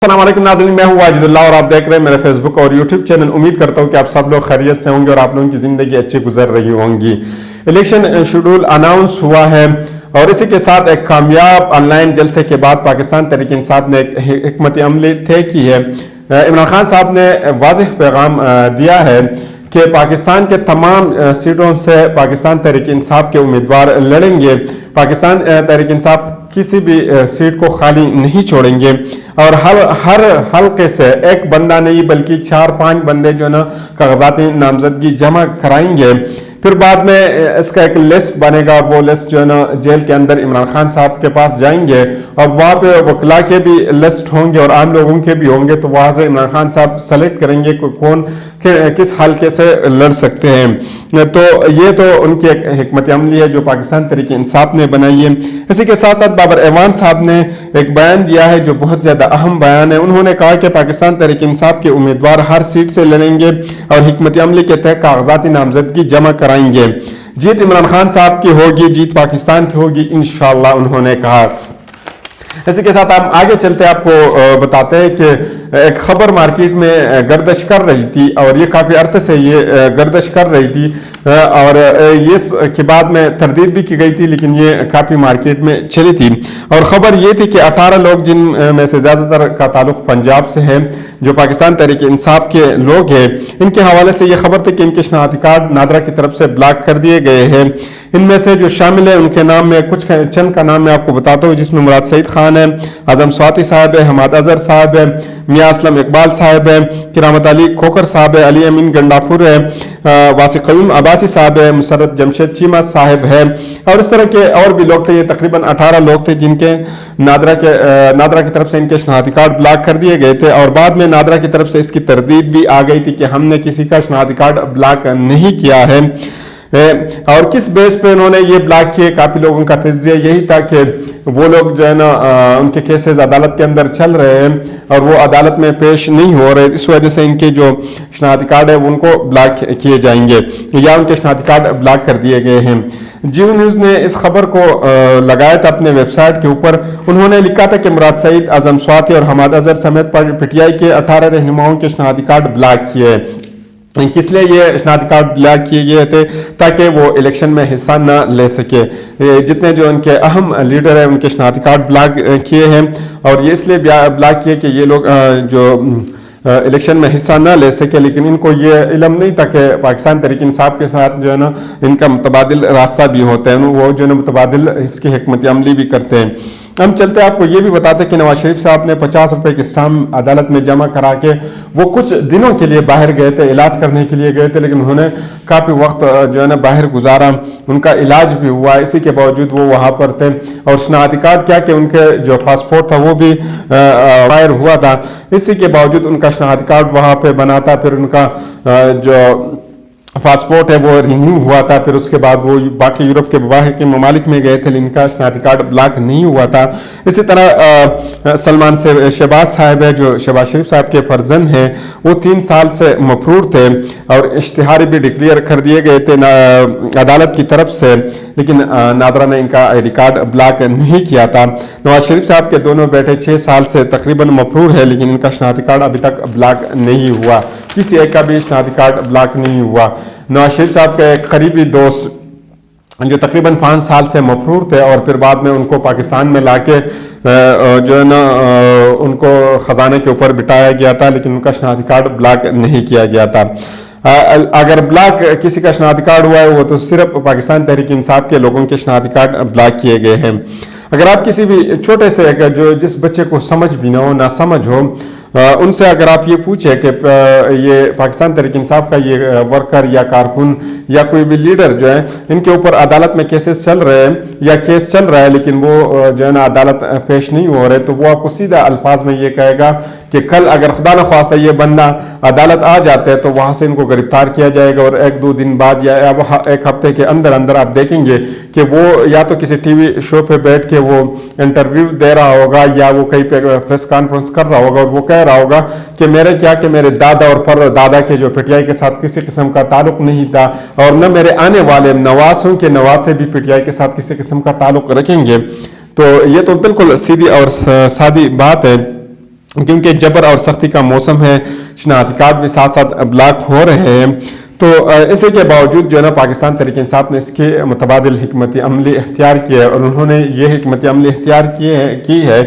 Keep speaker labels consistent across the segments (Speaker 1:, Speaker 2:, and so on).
Speaker 1: अस्सलाम वालेकुम नाज़रीन, मैं हूं वाजिदुल्लाह और आप देख रहे हैं मेरे फेसबुक और यूट्यूब चैनल। उम्मीद करता हूं कि आप सब लोग खैरियत से होंगे और आप लोगों की ज़िंदगी अच्छी गुजर रही होंगी। इलेक्शन शेड्यूल अनाउंस हुआ है और इसी के साथ एक कामयाब ऑनलाइन जलसे के बाद पाकिस्तान तहरीक इंसाफ ने एक हिकमत अमली तय की है। इमरान खान साहब ने वाज़ेह पैगाम दिया है कि पाकिस्तान के तमाम सीटों से पाकिस्तान तहरीक इंसाफ के उम्मीदवार लड़ेंगे। पाकिस्तान तहरीक इंसाफ किसी भी सीट को खाली नहीं छोड़ेंगे और हर हल्के से एक बंदा नहीं बल्कि 4-5 बंदे जो ना कागजाती नामजदगी जमा कराएंगे। फिर बाद में इसका एक लिस्ट बनेगा और वो लिस्ट जो है ना जेल के अंदर इमरान खान साहब के पास जाएंगे और वहाँ पे वकला के भी लिस्ट होंगे और आम लोगों के भी होंगे। तो वहाँ से इमरान खान साहब सेलेक्ट करेंगे कौन किस हल्के से लड़ सकते हैं। तो ये तो उनकी एक हिकमत अमली है जो पाकिस्तान तहरीक इंसाफ ने बनाई है। इसी के साथ साथ बाबर एवान साहब ने एक बयान दिया है जो बहुत ज़्यादा अहम बयान है। उन्होंने कहा कि पाकिस्तान तहरीक इंसाफ के उम्मीदवार हर सीट से लड़ेंगे और हिकमत अमली के तहत कागजाती नामजदगी जमा कराएंगे। जीत इमरान खान साहब की होगी, जीत पाकिस्तान की होगी इंशाअल्लाह, उन्होंने कहा। इसी के साथ आप आगे चलते आपको बताते हैं कि एक खबर मार्केट में गर्दिश कर रही थी और ये काफ़ी अरसे से ये गर्दिश कर रही थी और ये के बाद में तरदीद भी की गई थी, लेकिन ये काफ़ी मार्केट में चली थी। और ख़बर ये थी कि 18 लोग जिन में से ज़्यादातर का ताल्लुक पंजाब से है, जो पाकिस्तान तहरीक इंसाफ के लोग हैं, इनके हवाले से ये खबर थी कि इनके शनाख्ती कार्ड नादरा की तरफ से ब्लॉक कर दिए गए हैं। इनमें से जो शामिल है उनके नाम में कुछ चंद का नाम मैं आपको बताता हूँ, जिसमें मुराद सईद खान है, आजम स्वाति साहब है, हमाद अजहर साहब है, मियाँ असलम इकबाल साहब है, किरामत अली खोकर साहब है, अली अमीन गंडापुर है, वासिक क़य्यूम अब्बासी साहब है, मुसर्रत जमशेद चीमा साहब है और इस तरह के और भी लोग थे। ये तकरीबन 18 लोग थे जिनके नादरा की तरफ से इनके शनाख्ती कार्ड ब्लॉक कर दिए गए थे और बाद में नादरा की तरफ से इसकी तरदीद भी आ गई थी कि हमने किसी का शनाख्ती कार्ड ब्लॉक नहीं किया है। और किस बेस पे उन्होंने ये ब्लॉक किए, काफ़ी लोगों का तज्जिया यही था कि वो लोग जो है ना उनके केसेस अदालत के अंदर चल रहे हैं और वो अदालत में पेश नहीं हो रहे, इस वजह से इनके जो शनाख्ती कार्ड है उनको ब्लॉक किए जाएंगे या उनके शनाख्ती कार्ड ब्लॉक कर दिए गए हैं। जियो न्यूज़ ने इस खबर को लगाया था अपने वेबसाइट के ऊपर। उन्होंने लिखा था कि मुराद सईद, आजम स्वाति और हमाद अजहर समेत पीटीआई के 18 रहनुमाओं के शनाख्ती कार्ड ब्लॉक किए। किस लिए ये शनाख्ती कार्ड ब्लॉक किए गए थे? ताकि वो इलेक्शन में हिस्सा न ले सके। जितने जो उनके अहम लीडर हैं उनके शनाख्ती कार्ड ब्लॉक किए हैं और ये इसलिए ब्लॉक किए कि ये लोग जो इलेक्शन में हिस्सा न ले सके, लेकिन इनको ये इल्म नहीं था कि पाकिस्तान तहरीक इंसाफ के साथ जो है ना इनका मुतबादिल रास्ता भी होता है, वो जो है मुतबादिल इसकी हिकमत अमली भी करते हैं। हम चलते आपको ये भी बताते कि नवाज शरीफ साहब ने 50 रुपए की स्टाम्प अदालत में जमा करा के वो कुछ दिनों के लिए बाहर गए थे, इलाज करने के लिए गए थे, लेकिन उन्होंने काफ़ी वक्त जो है ना बाहर गुजारा, उनका इलाज भी हुआ, इसी के बावजूद वो वहाँ पर थे। और शनाख्ती कार्ड क्या कि उनके जो पासपोर्ट था वो भी एक्सपायर हुआ था, इसी के बावजूद उनका शनाख्ती कार्ड वहाँ पर बना था। फिर उनका जो पासपोर्ट है वो रिन्यू हुआ था, फिर उसके बाद वो बाकी यूरोप के बाहर के ममालिक में गए थे, इनका शनाख्ती कार्ड ब्लॉक नहीं हुआ था। इसी तरह सलमान से शहबाज साहब है जो शहबाज शरीफ साहब के फर्जंद हैं, वो 3 साल से मफरूर थे और इश्तिहार भी डिक्लेयर कर दिए गए थे अदालत की तरफ से, लेकिन नादरा ने इनका ID कार्ड ब्लॉक नहीं किया था। नवाज शरीफ साहब के दोनों बेटे 6 साल से तकरीबन मफरूर है, लेकिन इनका शनाख्ती कार्ड अभी तक ब्लॉक नहीं हुआ, किसी एक का भी शनाख्ती कार्ड ब्लॉक नहीं हुआ। नवाज शरीफ साहब के एक करीबी दोस्त जो तकरीबन 5 साल से मफरूर थे और फिर बाद में उनको पाकिस्तान में लाके जो है ना उनको खजाने के ऊपर बिठाया गया था, लेकिन उनका शनाख्ती कार्ड ब्लॉक नहीं किया गया था। अगर ब्लॉक किसी का शनाख्ती कार्ड हुआ है वो तो सिर्फ पाकिस्तान तहरीक इंसाफ के लोगों के शनाख्ती कार्ड ब्लॉक किए गए हैं। अगर आप किसी भी छोटे से जो जिस बच्चे को समझ भी ना हो, ना समझ हो, उनसे अगर आप ये पूछे कि ये पाकिस्तान तहरीक इंसाफ का ये वर्कर या कारकुन या कोई भी लीडर जो है इनके ऊपर अदालत में केसेस चल रहे हैं या केस चल रहा है, लेकिन वो जो है ना अदालत पेश नहीं हो रहे, तो वो आपको सीधा अल्फाज में ये कहेगा कि कल अगर खुदा न ख्वास्ता ये बंदा अदालत आ जाते हैं तो वहाँ से इनको गिरफ्तार किया जाएगा और 1-2 दिन बाद या 1 हफ्ते के अंदर अंदर आप देखेंगे कि वो या तो किसी टीवी शो पे बैठ के वो इंटरव्यू दे रहा होगा या वो कहीं पे प्रेस कॉन्फ्रेंस कर रहा होगा और वो कह रहा होगा कि मेरे दादा और परदादा के जो पीटीआई के साथ किसी किस्म का ताल्लुक नहीं था और न मेरे आने वाले नवासों के नवासे भी पीटीआई के साथ किसी किस्म का ताल्लुक रखेंगे। तो ये तो बिल्कुल सीधी और सादी बात है। क्योंकि जबर और सख्ती का मौसम है, शनाख्ती कार्ड भी साथ साथ ब्लॉक हो रहे हैं। तो इसी के बावजूद जो है ना पाकिस्तान तहरीक इंसाफ ने इसके मुतबादिल हिकमत अमली इख्तियार किया और उन्होंने ये हिकमत अमली इख्तियार की है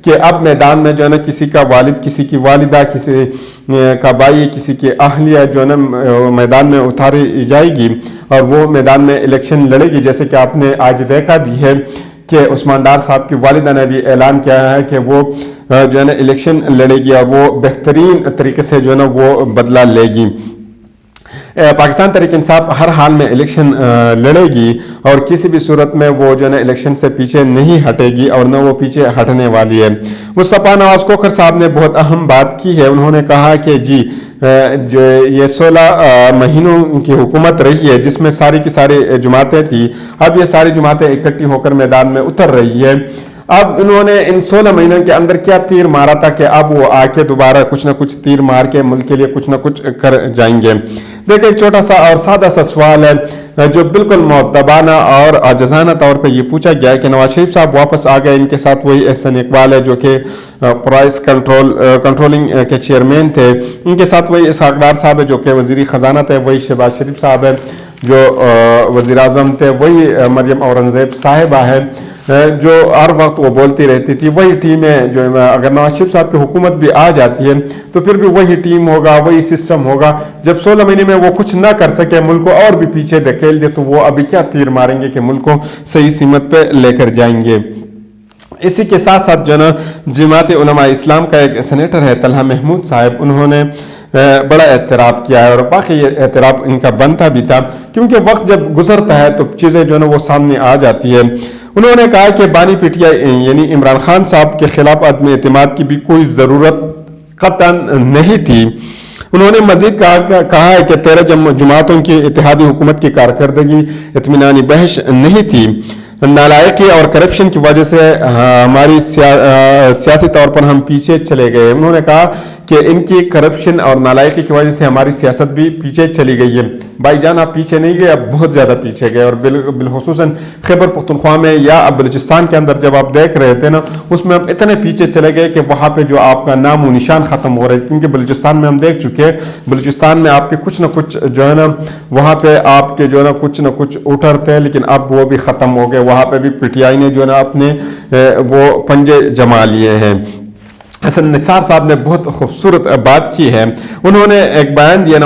Speaker 1: कि अब मैदान में जो है ना किसी का वालिद, किसी की वालिदा, किसी का भाई, किसी की अहलिया जो है ना मैदान में उतारी जाएगी और वो मैदान में इलेक्शन लड़ेगी। जैसे कि आपने आज देखा भी है कि उस्मान डार साहब की वालिदा ने भी ऐलान किया है कि वो जो है ना इलेक्शन लड़ेगी और वो बेहतरीन तरीके से जो है ना वो बदला लेगी। पाकिस्तान तहरीक इंसाफ हर हाल में इलेक्शन लड़ेगी और किसी भी सूरत में वो जो है ना इलेक्शन से पीछे नहीं हटेगी और न वो पीछे हटने वाली है। मुस्तफा नवाज खोखर साहब ने बहुत अहम बात की है। उन्होंने कहा कि जी जो ये 16 महीनों की हुकूमत रही है जिसमें सारी की सारी जमातें थी, अब ये सारी जमातें इकट्ठी होकर मैदान में उतर रही है। अब उन्होंने इन 16 महीनों के अंदर क्या तीर मारा था कि अब वो आके दोबारा कुछ ना कुछ तीर मार के मुल्क के लिए कुछ ना कुछ कर जाएंगे। देखिए एक छोटा सा और सादा सा सवाल है जो बिल्कुल मुअद्दबाना और आजिज़ाना तौर पे ये पूछा गया है कि नवाज शरीफ साहब वापस आ गए, इनके साथ वही एहसन इकबाल है जो कि प्राइस कंट्रोलिंग के चेयरमैन थे, इनके साथ वही इसहाक डार साहब है जो कि वज़ीर ख़जाना थे, वही शहबाज शरीफ साहब है जो वज़ीर आज़म थे, वही मरियम औरंगज़ेब साहिबा है जो हर वक्त वो बोलती रहती थी। वही टीम है जो अगर नवाज शरीफ साहब की हुकूमत भी आ जाती है तो फिर भी वही टीम होगा, वही सिस्टम होगा। जब 16 महीने में वो कुछ ना कर सके, मुल्क को और भी पीछे धकेल दे, तो वो अभी क्या तीर मारेंगे कि मुल्क को सही सीमत पे लेकर जाएंगे। इसी के साथ साथ जो ना जमात उलमा इस्लाम का एक सेनेटर है तलहा महमूद साहब, उन्होंने बड़ा एतराब किया है और बाकी ये एतराब इनका बनता भी था क्योंकि वक्त जब गुजरता है तो चीज़ें जो है ना वो सामने आ जाती है। उन्होंने कहा कि बानी पीटीआई यानी इमरान खान साहब के खिलाफ आदमी एतमाद की भी कोई ज़रूरत कतन नहीं थी। उन्होंने मजीद कहा है कि 13 जमातों की इत्तेहादी हुकूमत की कारकर्दगी इत्मीनानी बहश नहीं थी, नालायकी और करप्शन की वजह से हमारी सियासी तौर पर हम पीछे चले गए। उन्होंने कहा कि इनकी करप्शन और नालायकी की वजह से हमारी सियासत भी पीछे चली गई है। भाईजान आप पीछे नहीं गए, अब बहुत ज़्यादा पीछे गए और बिलखुसूसन खैबर पख्तूनख्वा में या अब बलूचिस्तान के अंदर जब आप देख रहे थे ना उसमें आप इतने पीछे चले गए कि वहाँ पे जो आपका नाम व निशान ख़त्म हो रहे हैं। क्योंकि बलूचिस्तान में हम देख चुके हैं, बलूचिस्तान में आपके कुछ ना कुछ जो है ना वहाँ पे आपके जो है ना कुछ उठरते हैं, लेकिन अब वो भी ख़त्म हो गए। वहाँ पे भी पीटीआई ने जो है ना अपने वो पंजे जमा लिए हैं। हसन निसार साहब ने बहुत खूबसूरत बात की है। उन्होंने एक बयान दिया,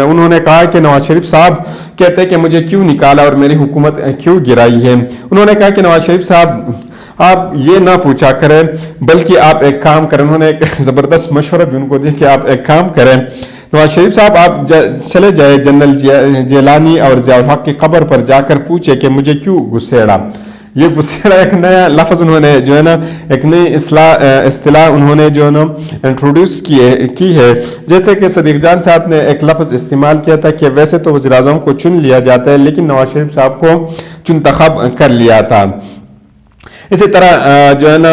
Speaker 1: उन्होंने कहा कि नवाज शरीफ साहब कहते हैं कि मुझे क्यों निकाला और मेरी हुकूमत क्यों गिराई है। उन्होंने कहा कि नवाज शरीफ साहब आप ये ना पूछा करें बल्कि आप एक काम करें। उन्होंने एक ज़बरदस्त मशवरा भी उनको दिया कि आप एक काम करें, नवाज शरीफ साहब आप चले जाए जनरल जेलानी और ज़ियाउल हक की कब्र पर जाकर पूछे कि मुझे क्यों गुस्सेड़ा। ये गुस्सेड़ा एक नया लफ्ज़ उन्होंने जो है ना एक नई इस्तिलाह उन्होंने जो है ना इंट्रोड्यूस की है। जैसे कि सदीक जान साहब ने एक लफ्ज़ इस्तेमाल किया था कि वैसे तो वज़ीर आज़म को चुन लिया जाता है लेकिन नवाज शरीफ साहब को चुनतखब कर लिया था। इसी तरह जो है ना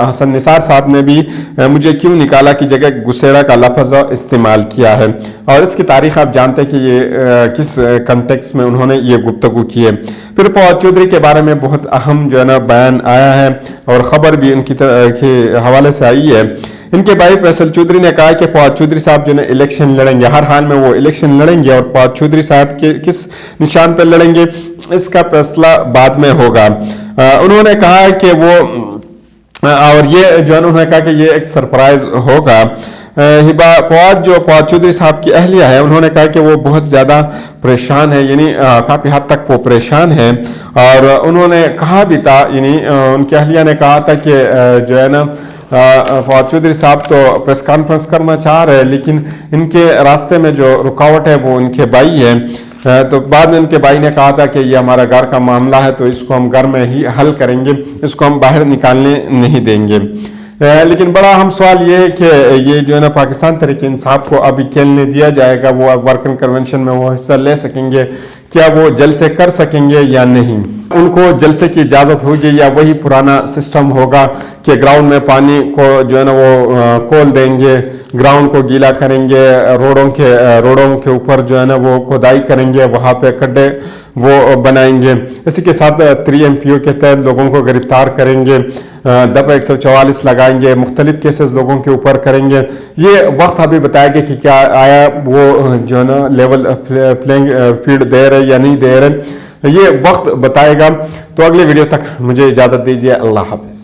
Speaker 1: हसन निसार साहब ने भी मुझे क्यों निकाला की जगह गुस्सेड़ा का लफ्ज़ इस्तेमाल किया है और इसकी तारीख आप जानते हैं कि ये किस कंटेक्स्ट में उन्होंने ये गुफ्तगू की है। फिर फवाद चौधरी के बारे में बहुत अहम जो है ना बयान आया है और ख़बर भी उनकी के हवाले से आई है। इनके भाई फैसल चौधरी ने कहा कि फवाद चौधरी साहब जो है इलेक्शन लड़ेंगे, हर हाल में वो इलेक्शन लड़ेंगे और फवाद चौधरी साहब के किस निशान पर लड़ेंगे इसका फैसला बाद में होगा। उन्होंने कहा कि वो और ये जो है उन्होंने कहा कि ये एक सरप्राइज होगा। हिबा फवाद चौधरी साहब की अहलिया है, उन्होंने कहा कि वो बहुत ज़्यादा परेशान है, यानी काफ़ी हद तक वो परेशान है और उन्होंने कहा भी था, यानी उनकी अहलिया ने कहा था कि जो है ना फवाद चौधरी साहब तो प्रेस कॉन्फ्रेंस करना चाह रहे हैं लेकिन इनके रास्ते में जो रुकावट है वो उनके भाई है। तो बाद में उनके भाई ने कहा था कि ये हमारा घर का मामला है तो इसको हम घर में ही हल करेंगे, इसको हम बाहर निकालने नहीं देंगे। लेकिन बड़ा अहम सवाल ये है कि ये जो है ना पाकिस्तान तहरीक इंसाफ को अभी खेलने दिया जाएगा, वो वर्किंग कन्वेंशन में वो हिस्सा ले सकेंगे, क्या वो जल्द से कर सकेंगे या नहीं। उनको जलसे की इजाज़त होगी या वही पुराना सिस्टम होगा कि ग्राउंड में पानी को जो है ना वो खोल देंगे, ग्राउंड को गीला करेंगे, रोडों के ऊपर जो है ना वो खुदाई करेंगे, वहाँ पे खड्डे वो बनाएंगे। इसी के साथ 3MPO के तहत लोगों को गिरफ्तार करेंगे, दफ़ा 144 लगाएंगे, मुख्तलिफ केसेस लोगों के ऊपर करेंगे। ये वक्त अभी बताएगा कि क्या आया वो जो है ना लेवल प्लेइंग फील्ड दे रहे या नहीं दे रहे, ये वक्त बताएगा। तो अगले वीडियो तक मुझे इजाज़त दीजिए। अल्लाह हाफिज़।